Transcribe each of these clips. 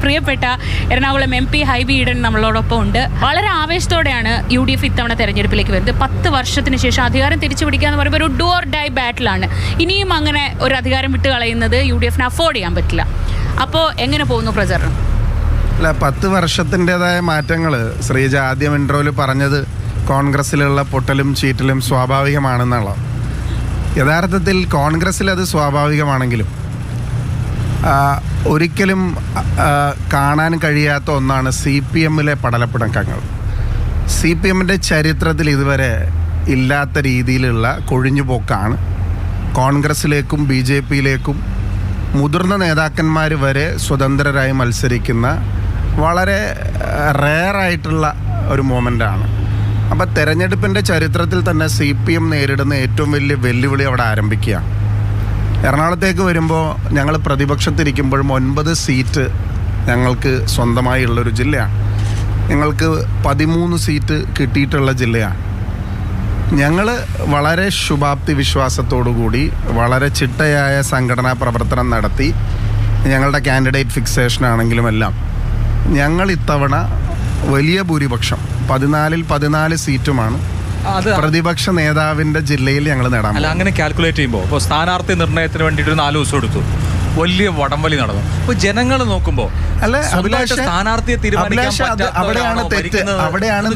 പ്രിയപ്പെട്ട എറണാകുളം MP ഹൈബി ഈഡൻ നമ്മളോടൊപ്പം ഉണ്ട്. വളരെ ആവേശത്തോടെയാണ് UDF ഇത്തവണ തെരഞ്ഞെടുപ്പിലേക്ക് വരുന്നത്. 10 വർഷത്തിന് ശേഷം അധികാരം തിരിച്ചു പിടിക്കുക എന്ന് പറയുമ്പോൾ ഒരു ഡു ഓർ ഡൈ ബാറ്റിലാണ്. ഇനിയും അങ്ങനെ ഒരു അധികാരം വിട്ട് കളയുന്നത് UDFന് അഫോർഡ് ചെയ്യാൻ പറ്റില്ല. അപ്പോൾ എങ്ങനെ പോകുന്നു പ്രചരണം? അല്ല, 10 വർഷത്തിൻ്റെതായ മാറ്റങ്ങൾ ശ്രീജ ആദ്യം ഇൻട്രോയിൽ പറഞ്ഞത് കോൺഗ്രസ്സിലുള്ള പൊട്ടലും ചീറ്റലും സ്വാഭാവികമാണെന്നുള്ള. യഥാർത്ഥത്തിൽ കോൺഗ്രസ്സിൽ അത് സ്വാഭാവികമാണെങ്കിലും ഒരിക്കലും കാണാൻ കഴിയാത്ത ഒന്നാണ് CPMലെ പടലപ്പിണക്കങ്ങൾ. CPMൻ്റെ ചരിത്രത്തിൽ ഇതുവരെ ഇല്ലാത്ത രീതിയിലുള്ള കൊഴിഞ്ഞുപോക്കാണ്. കോൺഗ്രസ്സിലേക്കും BJPയിലേക്കും മുതിർന്ന നേതാക്കന്മാർ വരെ സ്വതന്ത്രരായി മത്സരിക്കുന്ന വളരെ റെയറായിട്ടുള്ള ഒരു മൊമെൻ്റാണ്. അപ്പോൾ തെരഞ്ഞെടുപ്പിൻ്റെ ചരിത്രത്തിൽ തന്നെ CPM നേരിടുന്ന ഏറ്റവും വലിയ വെല്ലുവിളി അവിടെ ആരംഭിക്കുക. എറണാകുളത്തേക്ക് വരുമ്പോൾ ഞങ്ങൾ പ്രതിപക്ഷത്തിരിക്കുമ്പോഴും 9 സീറ്റ് ഞങ്ങൾക്ക് സ്വന്തമായുള്ളൊരു ജില്ലയാണ്. ഞങ്ങൾക്ക് 13 സീറ്റ് കിട്ടിയിട്ടുള്ള ജില്ലയാണ്. ഞങ്ങൾ വളരെ ശുഭാപ്തി വിശ്വാസത്തോടുകൂടി വളരെ ചിട്ടയായ സംഘടനാ പ്രവർത്തനം നടത്തി ഞങ്ങളുടെ കാൻഡിഡേറ്റ് ഫിക്സേഷൻ ആണെങ്കിലും എല്ലാം ഞങ്ങൾ ഇത്തവണ വലിയ ഭൂരിപക്ഷം 14 സീറ്റുമാണ് പ്രതിപക്ഷ നേതാവിൻ്റെ ജില്ലയിൽ ഞങ്ങൾ നേടാൻ. അല്ല, അങ്ങനെ കാൽക്കുലേറ്റ് ചെയ്യുമ്പോൾ ഇപ്പോൾ സ്ഥാനാർത്ഥി നിർണയത്തിന് വേണ്ടിയിട്ട് 4 ദിവസം എടുത്തു, വലിയ വടംവലി നടന്നു. അപ്പോൾ ജനങ്ങൾ നോക്കുമ്പോൾ അല്ല സ്ഥാനാർത്ഥിയെ അവിടെയാണ് തെറ്റ്. അവിടെയാണ്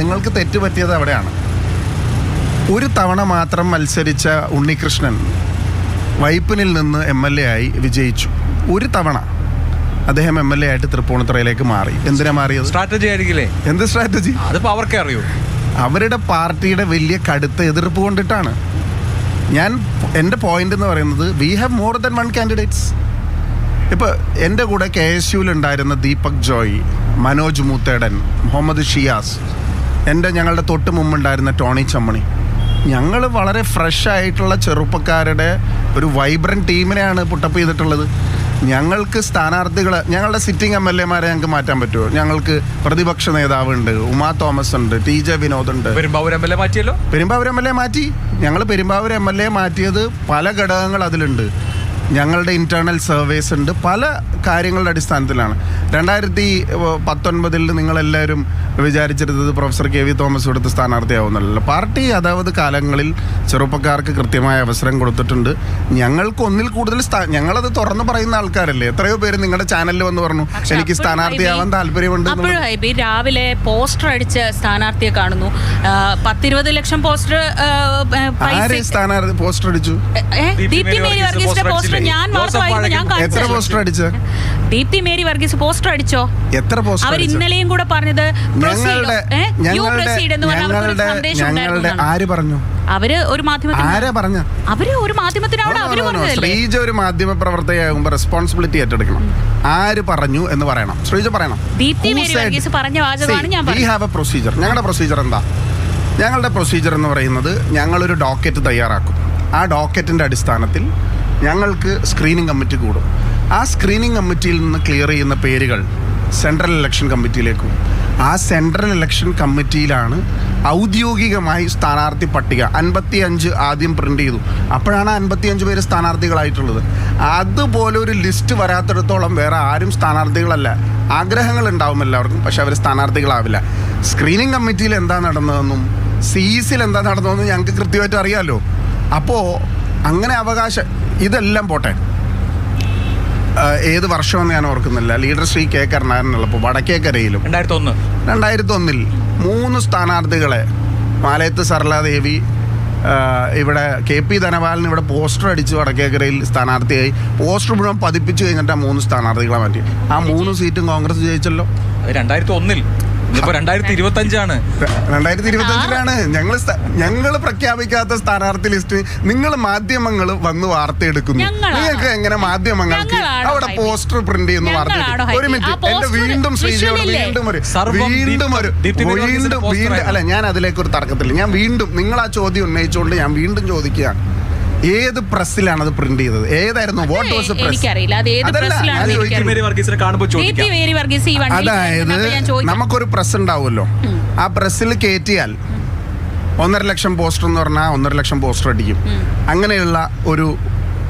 നിങ്ങൾക്ക് തെറ്റ് പറ്റിയത്. അവിടെയാണ് ഒരു തവണ മാത്രം മത്സരിച്ച ഉണ്ണികൃഷ്ണൻ വൈപ്പിനിൽ നിന്ന് MLA ആയി വിജയിച്ചു. ഒരു തവണ അദ്ദേഹം MLA ആയിട്ട് തൃപ്പൂണിത്തുറയിലേക്ക് മാറി. എന്തിനാ മാറിയത്? സ്ട്രാറ്റജി ആയിരിക്കില്ലേ? എന്ത് സ്ട്രാറ്റജി? അതിപ്പോൾ അവർക്കേ അറിയൂ. അവരുടെ പാർട്ടിയുടെ വലിയ കടുത്ത എതിർപ്പ് കൊണ്ടിട്ടാണ്. എൻ്റെ പോയിന്റ് എന്ന് പറയുന്നത് we have more than 1 candidates. ഇപ്പോൾ എൻ്റെ കൂടെ KSUവിലുണ്ടായിരുന്ന ദീപക് ജോയ്, മനോജ് മൂത്തേടൻ, മുഹമ്മദ് ഷിയാസ്, ഞങ്ങളുടെ തൊട്ട് മുമ്പുണ്ടായിരുന്ന ടോണി ചമ്മണി, ഞങ്ങൾ വളരെ ഫ്രഷ് ആയിട്ടുള്ള ചെറുപ്പക്കാരുടെ ഒരു വൈബ്രൻറ്റ് ടീമിനെയാണ് പുട്ടപ്പ് ചെയ്തിട്ടുള്ളത്. ഞങ്ങൾക്ക് സ്ഥാനാർത്ഥികളെ, ഞങ്ങളുടെ സിറ്റിംഗ് MLA-മാരെ ഞങ്ങൾക്ക് മാറ്റാൻ പറ്റുമോ? ഞങ്ങൾക്ക് പ്രതിപക്ഷ നേതാവുണ്ട്, ഉമാ തോമസ് ഉണ്ട്, TJ വിനോദ് ഉണ്ട്. പെരുമ്പാവൂർ MLA മാറ്റി. ഞങ്ങൾ പെരുമ്പാവൂർ MLA മാറ്റിയത് പല ഘടകങ്ങൾ അതിലുണ്ട്. ഞങ്ങളുടെ ഇൻറ്റേർണൽ സർവേസ് ഉണ്ട്, പല കാര്യങ്ങളുടെ അടിസ്ഥാനത്തിലാണ്. 2019 നിങ്ങളെല്ലാവരും വിചാരിച്ചിരുന്നത് പ്രൊഫസർ KV തോമസ് കൊടുത്ത് സ്ഥാനാർത്ഥിയാവുന്നല്ലോ. പാർട്ടി അതായത് കാലങ്ങളിൽ ചെറുപ്പക്കാർക്ക് കൃത്യമായ അവസരം കൊടുത്തിട്ടുണ്ട്. ഞങ്ങൾക്ക് ഒന്നിൽ കൂടുതൽ ഞങ്ങളത് തുറന്നു പറയുന്ന ആൾക്കാരല്ലേ. എത്രയോ പേര് നിങ്ങളുടെ ചാനലിൽ വന്ന് പറഞ്ഞു എനിക്ക് സ്ഥാനാർത്ഥിയാവാൻ താല്പര്യമുണ്ട്. രാവിലെ പോസ്റ്റർ അടിച്ച് സ്ഥാനാർത്ഥിയെ കാണുന്നു. 10-20 ലക്ഷം പോസ്റ്റർ പോസ്റ്റർ അടിച്ചു. എത്ര പോസ്റ്റർ അടിച്ചു? ദീപ്തി മേരി വർഗീസ് പോസ്റ്റർ അടിച്ചോ? എത്ര പോസ്റ്റർ? അവർ ഇന്നലെയും കൂടെ പറഞ്ഞത് ആര് പറഞ്ഞു? അവര് ഒരു മാധ്യമത്തിനാണ്. ശ്രീജ ഒരു മാധ്യമ പ്രവർത്തകയാകുമ്പോൾ റെസ്പോൺസിബിലിറ്റി ഏറ്റെടുക്കണം. ആര് പറഞ്ഞു എന്ന് പറയണം. ശ്രീജ പറയണം. ദീപ്തി മേരി വർഗീസ് പറഞ്ഞ വാചകമാണ് ഞാൻ പറഞ്ഞത്. We have A procedure. ഞങ്ങളുടെ പ്രൊസീജിയർ എന്താ? ഞങ്ങളുടെ പ്രൊസീജിയർ എന്ന് പറയുന്നത് ഞങ്ങളൊരു ഡോക്കറ്റ് തയ്യാറാക്കും. ആ ഡോക്കറ്റിൻ്റെ അടിസ്ഥാനത്തിൽ ഞങ്ങൾക്ക് സ്ക്രീനിങ് കമ്മിറ്റി കൂടും. ആ സ്ക്രീനിങ് കമ്മിറ്റിയിൽ നിന്ന് ക്ലിയർ ചെയ്യുന്ന പേരുകൾ സെൻട്രൽ ഇലക്ഷൻ കമ്മിറ്റിയിലേക്കും. ആ സെൻട്രൽ ഇലക്ഷൻ കമ്മിറ്റിയിലാണ് ഔദ്യോഗികമായി സ്ഥാനാർത്ഥി പട്ടിക 55 ആദ്യം പ്രിൻ്റ് ചെയ്തു. അപ്പോഴാണ് 55 പേര് സ്ഥാനാർത്ഥികളായിട്ടുള്ളത്. അതുപോലെ ഒരു ലിസ്റ്റ് വരാത്തിടത്തോളം വേറെ ആരും സ്ഥാനാർത്ഥികളല്ല. ആഗ്രഹങ്ങൾ ഉണ്ടാവും എല്ലാവർക്കും, പക്ഷെ അവർ സ്ഥാനാർത്ഥികളാവില്ല. സ്ക്രീനിങ് കമ്മിറ്റിയിൽ എന്താ നടന്നതെന്നും CECയിൽ എന്താ നടന്നതെന്നും ഞങ്ങൾക്ക് കൃത്യമായിട്ട് അറിയാമല്ലോ. അപ്പോൾ അങ്ങനെ അവകാശം ഇതെല്ലാം പോട്ടെ, ഏത് വർഷമെന്ന് ഞാൻ ഓർക്കുന്നില്ല. ലീഡർ ശ്രീ K കരുണാകരനുള്ളപ്പോൾ വടക്കേക്കരയിലും 2001 3 സ്ഥാനാർത്ഥികളെ മാലയത്ത് സരളാദേവി, ഇവിടെ KP ധനപാലൻ ഇവിടെ പോസ്റ്റർ അടിച്ച് വടക്കേക്കരയിൽ സ്ഥാനാർത്ഥിയായി പോസ്റ്റർ മുഴുവൻ പതിപ്പിച്ച് കഴിഞ്ഞിട്ട് ആ 3 സ്ഥാനാർത്ഥികളെ മാറ്റി. ആ 3 സീറ്റും കോൺഗ്രസ് ജയിച്ചല്ലോ. 2001 ഇതിപ്പോ 2025 2025 ഞങ്ങൾ പ്രഖ്യാപിക്കാത്ത സ്ഥാനാർത്ഥി ലിസ്റ്റ് നിങ്ങൾ മാധ്യമങ്ങൾ വന്ന് വാർത്തയെടുക്കുന്നു. നിങ്ങൾക്ക് എങ്ങനെ മാധ്യമങ്ങൾക്ക് അവിടെ പോസ്റ്റർ പ്രിന്റ് ചെയ്യുന്ന വാർത്ത? ഒരു മിനിറ്റ്, എന്റെ വീണ്ടും ശ്രീജയോട് വീണ്ടും അല്ല, ഞാൻ അതിലേക്ക് ഒരു തർക്കത്തില്ല. ഞാൻ വീണ്ടും നിങ്ങൾ ആ ചോദ്യം ഉന്നയിച്ചുകൊണ്ട് ഞാൻ വീണ്ടും ചോദിക്കുകയാണ്, ഏത് പ്രസ്സിലാണ് അത് പ്രിന്റ് ചെയ്തത്? ഏതായിരുന്നു? What was the press? അതായത് നമുക്കൊരു പ്രസ് ഉണ്ടാവുമല്ലോ, ആ പ്രസ്സിൽ കയറ്റിയാൽ 1.5 ലക്ഷം പോസ്റ്റർ എന്ന് പറഞ്ഞാൽ 1.5 ലക്ഷം പോസ്റ്റർ അടിക്കും. അങ്ങനെയുള്ള ഒരു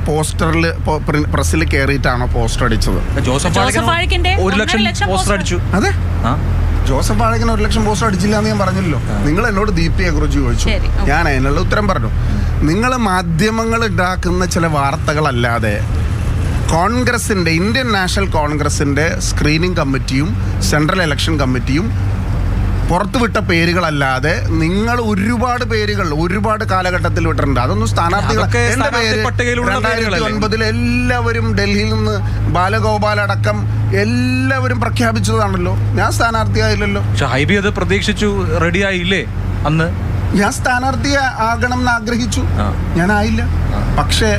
പോസ്റ്ററിൽ പ്രസ്സിൽ കയറിയിട്ടാണോ പോസ്റ്റർ അടിച്ചത്? ജോസഫ് ജോസഫ് വാഴക്കിന്റെ 1 ലക്ഷം 1.5 ലക്ഷം പോസ്റ്റർ അടിച്ചു. അതെ, ആ ജോസഫ് വാഴക്കിന് 1 ലക്ഷം പോസ്റ്റർ അടിച്ചില്ല എന്ന് ഞാൻ പറഞ്ഞല്ലോ. നിങ്ങൾ എന്നോട് ദീപ്തിയെ കുറിച്ച് ചോദിച്ചു, ശരി, ഓക്കേ. ഞാൻ അതിനുള്ള ഉത്തരം പറഞ്ഞു. നിങ്ങൾ മാധ്യമങ്ങൾ ഉണ്ടാക്കുന്ന ചില വാർത്തകളല്ലാതെ കോൺഗ്രസിൻ്റെ, ഇന്ത്യൻ നാഷണൽ കോൺഗ്രസിൻ്റെ സ്ക്രീനിങ് കമ്മിറ്റിയും സെൻട്രൽ ഇലക്ഷൻ കമ്മിറ്റിയും പുറത്തുവിട്ട പേരുകളല്ലാതെ നിങ്ങൾ ഒരുപാട് പേരുകൾ ഒരുപാട് കാലഘട്ടത്തിൽ വിട്ടിട്ടുണ്ട്. അതൊന്നും സ്ഥാനാർത്ഥികൾ. അതൊക്കെ എൻ്റെ സ്ഥാനാർത്ഥി പേര് പട്ടികയിലുള്ള 2009 എല്ലാവരും ഡൽഹിയിൽ നിന്ന് ബാലഗോപാൽ അടക്കം എല്ലാവരും പ്രഖ്യാപിച്ചതാണല്ലോ. ഞാൻ സ്ഥാനാർത്ഥിയായില്ലല്ലോ. പക്ഷെ ഹൈബി അത് പ്രതീക്ഷിച്ചു, റെഡിയായില്ലേ അന്ന്? ഞാൻ സ്ഥാനാർത്ഥി ആകണം എന്ന് ആഗ്രഹിച്ചു, ആ. ഞാനായില്ല. പക്ഷേ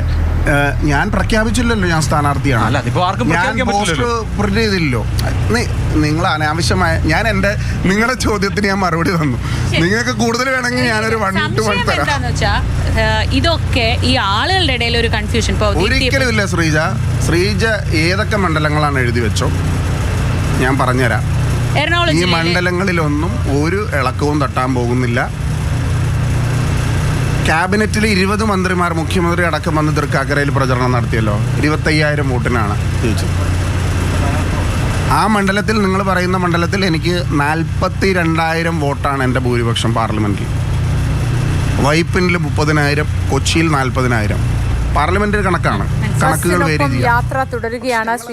ഞാൻ പ്രഖ്യാപിച്ചില്ലല്ലോ ഞാൻ സ്ഥാനാർത്ഥിയാണ്. അല്ല, അതിപ്പോ ആർക്കും ഞാൻ പ്രഖ്യാപിക്കാൻ പോസ്റ്റർ പറ്റില്ലല്ലോ. പ്രിന്റ് ചെയ്തില്ലല്ലോ. നിങ്ങൾ അനാവശ്യമായ, ഞാൻ എൻ്റെ നിങ്ങളുടെ ചോദ്യത്തിന് ഞാൻ മറുപടി തന്നു. നിങ്ങൾക്ക് കൂടുതൽ വേണമെങ്കിൽ ഞാനൊരു 1 to 1 സംശയം തരാം. എന്താന്ന് വെച്ചാ ഇതൊക്കെ ഈ ആളുകളുടെ ഇടയിൽ ഒരു കൺഫ്യൂഷൻ. ഒരിക്കലും ഇല്ല ശ്രീജ ഏതൊക്കെ മണ്ഡലങ്ങളാണ് എഴുതി വെച്ചോ, ഞാൻ പറഞ്ഞുതരാം. എറണാകുളം ഈ ജില്ലയിലെ മണ്ഡലങ്ങളിലൊന്നും ഒരു ഇളക്കവും തട്ടാൻ പോകുന്നില്ല. ക്യാബിനറ്റിൽ 20 മന്ത്രിമാർ, മുഖ്യമന്ത്രി അടക്കം വന്ന് തൃക്കാക്കരയിൽ പ്രചരണം നടത്തിയല്ലോ. 25,000 വോട്ടിനാണ് ജയിച്ചത്. ആ മണ്ഡലത്തിൽ, നിങ്ങൾ പറയുന്ന മണ്ഡലത്തിൽ എനിക്ക് 42,000 വോട്ടാണ് എൻ്റെ ഭൂരിപക്ഷം പാർലമെൻറ്റിൽ. വൈപ്പിനിൽ 30,000, കൊച്ചിയിൽ 40,000. പാർലമെൻറ്റ് കണക്കാണ്, കണക്കുകൾ വേരി ചെയ്യാം. യാത്ര തുടരുകയാണ്.